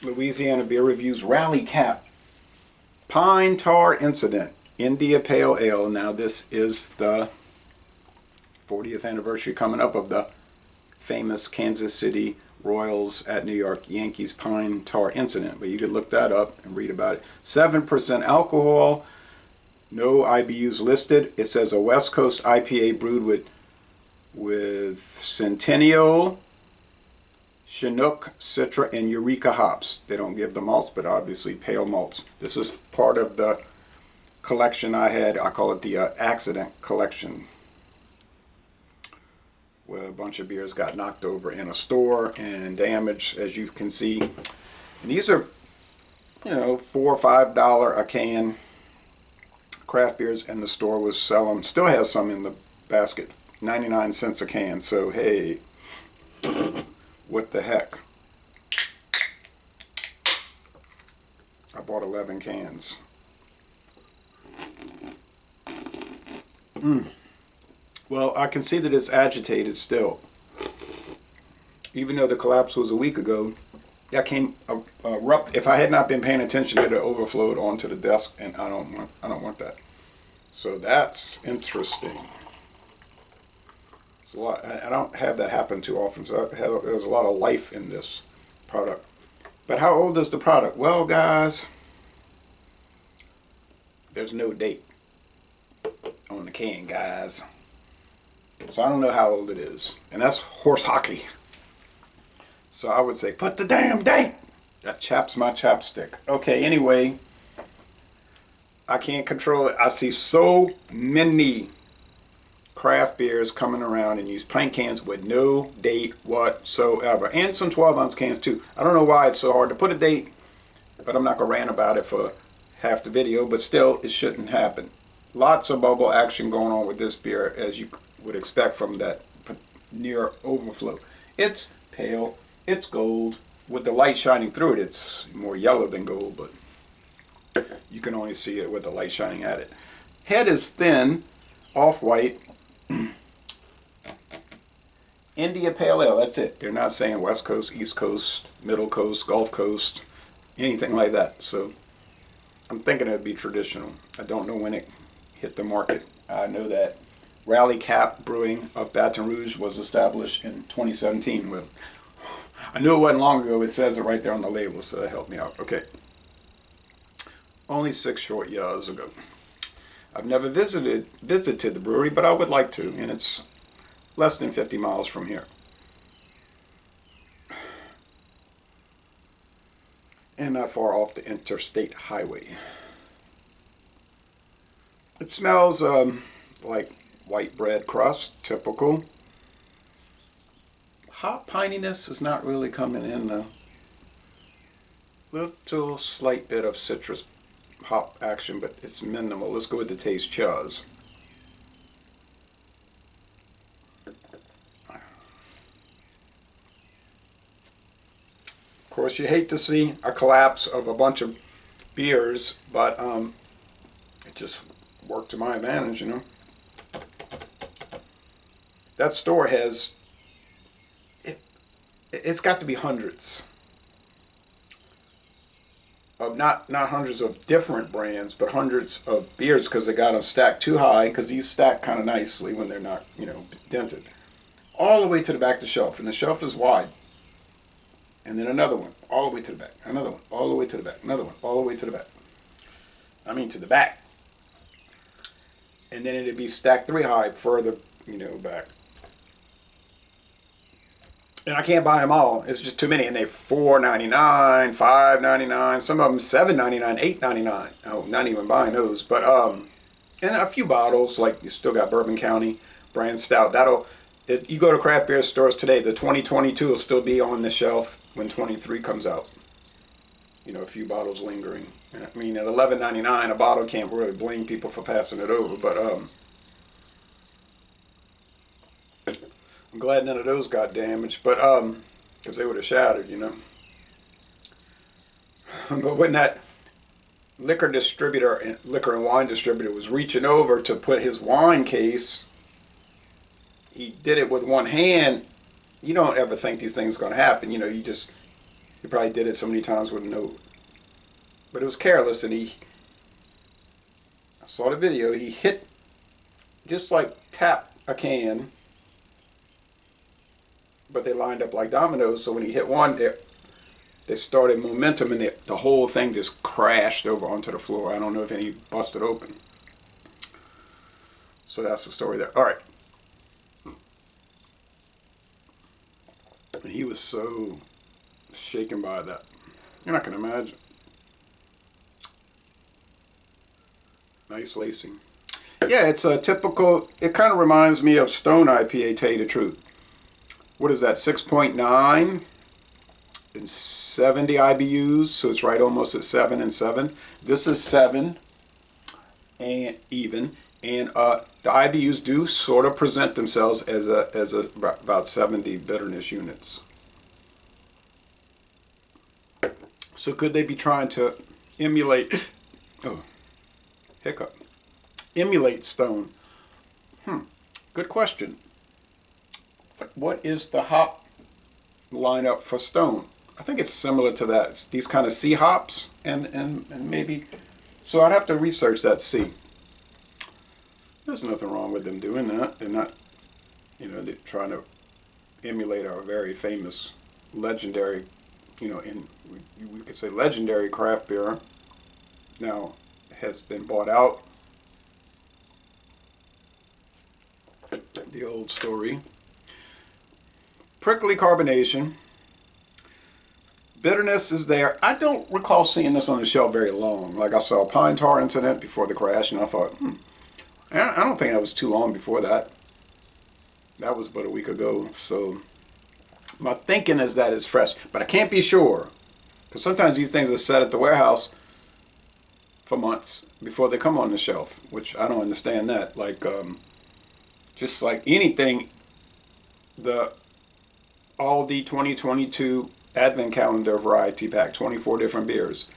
Louisiana Beer Reviews Rally Cap Pine Tar Incident India Pale Ale. Now this is the 40th anniversary coming up of the famous Kansas City Royals at New York Yankees Pine Tar Incident, but you could look that up and read about it. 7% alcohol, no IBUs listed. It says a West Coast IPA brewed with Centennial, Chinook, Citra, and Eureka hops. They don't give the malts, but obviously pale malts. This is part of the collection I had. I call it the accident collection, where a bunch of beers got knocked over in a store and damaged, as you can see. And these are, $4 or $5 a can craft beers, and the store was selling, still has some in the basket, 99 cents a can. So hey, what the heck? I bought 11 cans. Well, I can see that it's agitated still. Even though the collapse was a week ago, that came erupt. If I had not been paying attention, it would have overflowed onto the desk, and I don't want that. So that's interesting. It's a lot. I don't have that happen too often. So there's a lot of life in this product. But how old is the product? Well, guys, there's no date on the can, guys. So I don't know how old it is. And that's horse hockey. So I would say, put the damn date. That chaps my chapstick. Okay, anyway, I can't control it. I see so many craft beers coming around in these pint cans with no date whatsoever. And some 12-ounce cans too. I don't know why it's so hard to put a date, but I'm not going to rant about it for half the video. But still, it shouldn't happen. Lots of bubble action going on with this beer, as you would expect from that near overflow. It's pale, it's gold. With the light shining through it, it's more yellow than gold, but you can only see it with the light shining at it. Head is thin, off-white. India Pale Ale, that's it. They're not saying West Coast, East Coast, Middle Coast, Gulf Coast, anything like that. So I'm thinking it'd be traditional. I don't know when it hit the market. I know that Rally Cap Brewing of Baton Rouge was established in 2017. Well, I knew it wasn't long ago. It says it right there on the label, so that helped me out. Okay. Only 6 short years ago. I've never visited the brewery, but I would like to, and it's less than 50 miles from here. And not far off the interstate highway. It smells like white bread crust, typical. Hop pininess is not really coming in though. Little slight bit of citrus hop action, but it's minimal. Let's go with the taste. Chuz. Of course, you hate to see a collapse of a bunch of beers, but it just worked to my advantage, That store has, it's got to be hundreds of, not hundreds of different brands, but hundreds of beers, because they got them stacked too high, because these stack kind of nicely when they're not, dented. All the way to the back of the shelf, and the shelf is wide. And then another one, all the way to the back. Another one, all the way to the back. Another one, all the way to the back. I mean to the back. And then it'd be stacked 3 high further, back. And I can't buy them all. It's just too many. And they're $4.99, $5.99, some of them $7.99, $8.99. Oh, not even buying those. But and a few bottles, like you still got Bourbon County brand stout. You go to craft beer stores today, the 2022 will still be on the shelf when 23 comes out. A few bottles lingering. I mean, at $11.99, a bottle can't really blame people for passing it over, but I'm glad none of those got damaged, but because they would have shattered, But when that liquor and wine distributor was reaching over to put his wine case, he did it with one hand. You don't ever think these things are going to happen. You just He probably did it so many times wouldn't know. But it was careless, and I saw the video, he hit, just like tapped a can, but they lined up like dominoes, so when he hit one, they started momentum, and the whole thing just crashed over onto the floor. I don't know if any busted open. So that's the story there. All right. And he was so shaken by that. You're not going to imagine. Nice lacing. Yeah, it's a typical, it kind of reminds me of Stone IPA, tell you the truth. What is that, 6.9 and 70 IBUs, so it's right almost at 7 and 7. This is 7 and even, and the IBUs do sort of present themselves as about 70 bitterness units. So could they be trying to emulate, emulate Stone? Good question. What is the hop lineup for Stone? I think it's similar to that. It's these kind of C hops and maybe, so I'd have to research that C. There's nothing wrong with them doing that. They're not, they're trying to emulate our very famous, legendary, we could say legendary craft beer. Now, has been bought out. The old story. Prickly carbonation. Bitterness is there. I don't recall seeing this on the shelf very long. Like I saw Pine Tar Incident before the crash, and I thought, I don't think that was too long before that. That was but a week ago. So my thinking is that it's fresh, but I can't be sure, because sometimes these things are set at the warehouse for months before they come on the shelf, which I don't understand that. Like, just like anything, the Aldi 2022 Advent Calendar Variety Pack, 24 different beers.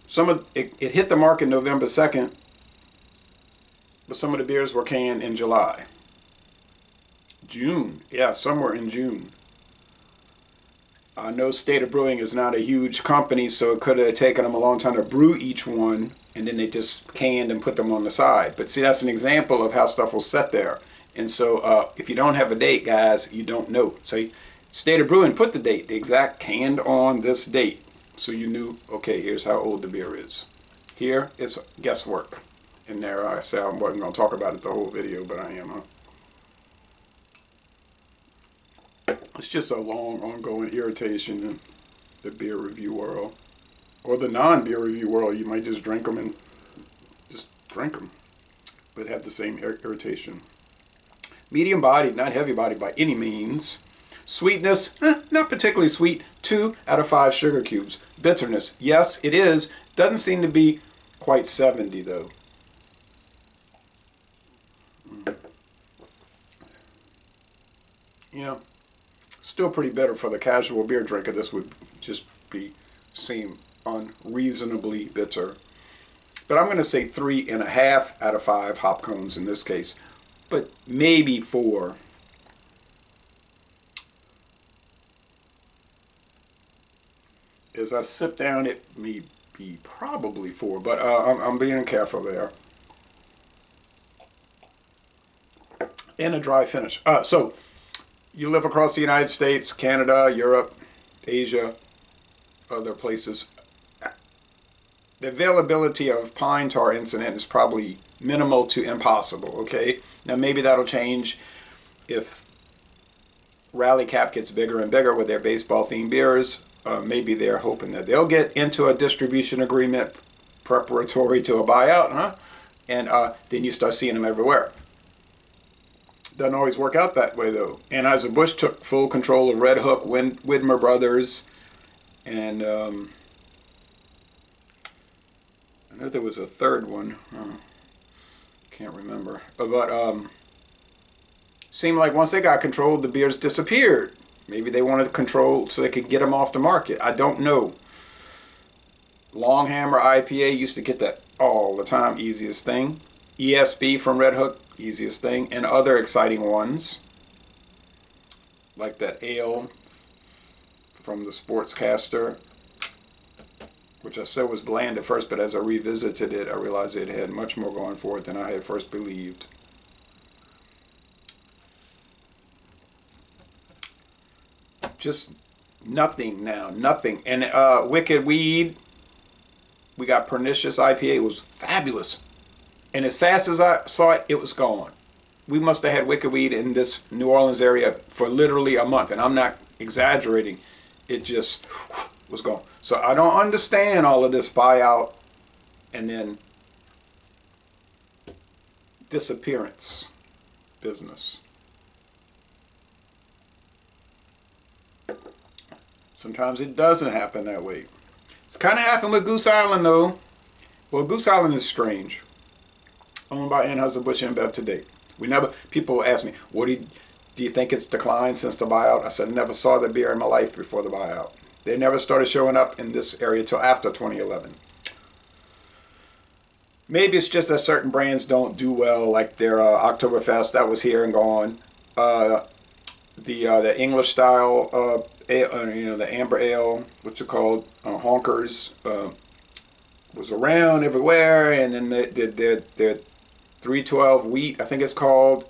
Some of it hit the market November 2nd, but some of the beers were canned in July. June, yeah, somewhere in June. I know State of Brewing is not a huge company, so it could have taken them a long time to brew each one, and then they just canned and put them on the side. But see, that's an example of how stuff will set there. And so if you don't have a date, guys, you don't know. So State of Brewing put the date, the exact canned on this date. So you knew, okay, here's how old the beer is. Here, it's guesswork. And there I said I wasn't going to talk about it the whole video, but I am. It's just a long, ongoing irritation in the beer review world. Or the non-beer review world. You might just drink them and just drink them, but have the same irritation. Medium bodied, not heavy bodied by any means. Sweetness, not particularly sweet. 2 out of 5 sugar cubes. Bitterness, yes, it is. Doesn't seem to be quite 70 though. Yeah, still pretty bitter for the casual beer drinker. This would just seem unreasonably bitter. But I'm going to say 3.5 out of 5 hop cones in this case, but maybe 4. As I sip down, it may be probably 4, but I'm being careful there. And a dry finish. So you live across the United States, Canada, Europe, Asia, other places. The availability of Pine Tar Incident is probably minimal to impossible, okay? Now maybe that'll change if Rally Cap gets bigger and bigger with their baseball-themed beers. Maybe they're hoping that they'll get into a distribution agreement preparatory to a buyout, and then you start seeing them everywhere. Doesn't always work out that way, though. Anheuser-Busch took full control of Red Hook, Widmer Brothers, and I know there was a third one. Can't remember. But seemed like once they got control, the beers disappeared. Maybe they wanted control so they could get them off the market. I don't know. Longhammer IPA used to get that all the time. Easiest thing. ESB from Red Hook. Easiest thing. And other exciting ones. Like that ale from the Sportscaster, which I said was bland at first, but as I revisited it, I realized it had much more going for it than I had first believed. Just nothing now, nothing. And Wicked Weed, we got Pernicious IPA. It was fabulous. And as fast as I saw it, it was gone. We must have had Wicked Weed in this New Orleans area for literally a month. And I'm not exaggerating. It just was gone. So I don't understand all of this buyout and then disappearance business. Sometimes it doesn't happen that way. It's kind of happened with Goose Island, though. Well, Goose Island is strange. Owned by Anheuser-Busch InBev to date. People ask me, do you think it's declined since the buyout? I said, I never saw the beer in my life before the buyout. They never started showing up in this area till after 2011. Maybe it's just that certain brands don't do well, like their Oktoberfest, that was here and gone. The English style ale, the amber ale, what's it called, Honkers, was around everywhere, and then they did their 312 wheat, I think it's called,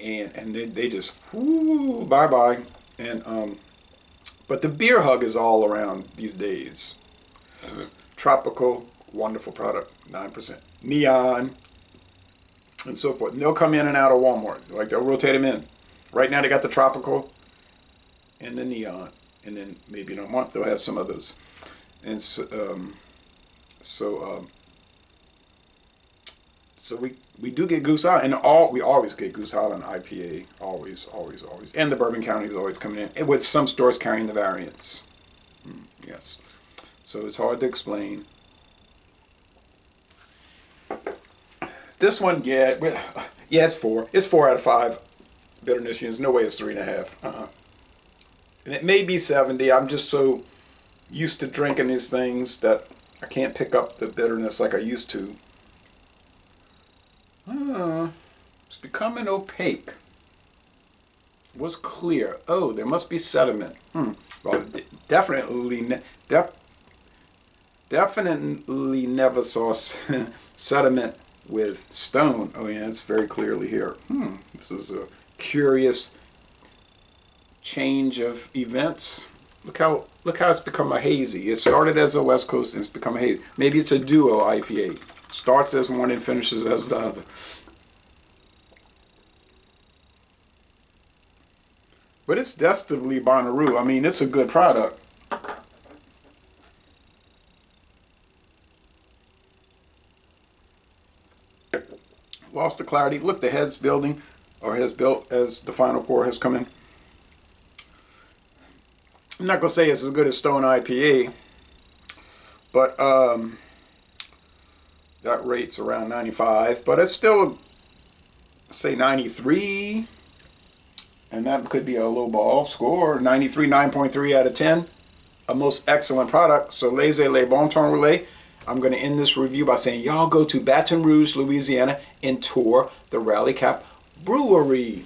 and they just bye-bye. And but the beer hug is all around these days. Tropical, wonderful product, 9%. Neon, and so forth. And they'll come in and out of Walmart, like they'll rotate them in. Right now they got the tropical and the neon, and then maybe in a month they'll have some others. And so we do get Goose Island, and we always get Goose Island IPA, always. And the Bourbon County is always coming in, with some stores carrying the variants. Yes. So it's hard to explain. This one, it's 4. It's 4 out of 5 bitterness units. No way it's 3.5. And it may be 70. I'm just so used to drinking these things that I can't pick up the bitterness like I used to. It's becoming opaque. What's clear? Oh, there must be sediment. Well, definitely never saw sediment with stone. Oh yeah, it's very clearly here. This is a curious change of events. Look how it's become a hazy. It started as a West Coast and it's become a hazy. Maybe it's a duo IPA. Starts as one and finishes as the other. But it's definitely Bonnaroo. I mean, it's a good product. Lost the clarity. Look, the head's building, or has built as the final pour has come in. I'm not going to say it's as good as Stone IPA, but that rate's around 95, but it's still, say, 93, and that could be a low ball score. 93, 9.3 out of 10. A most excellent product. So, laissez-les bon temps relais. I'm going to end this review by saying, y'all go to Baton Rouge, Louisiana, and tour the Rally Cap Brewery.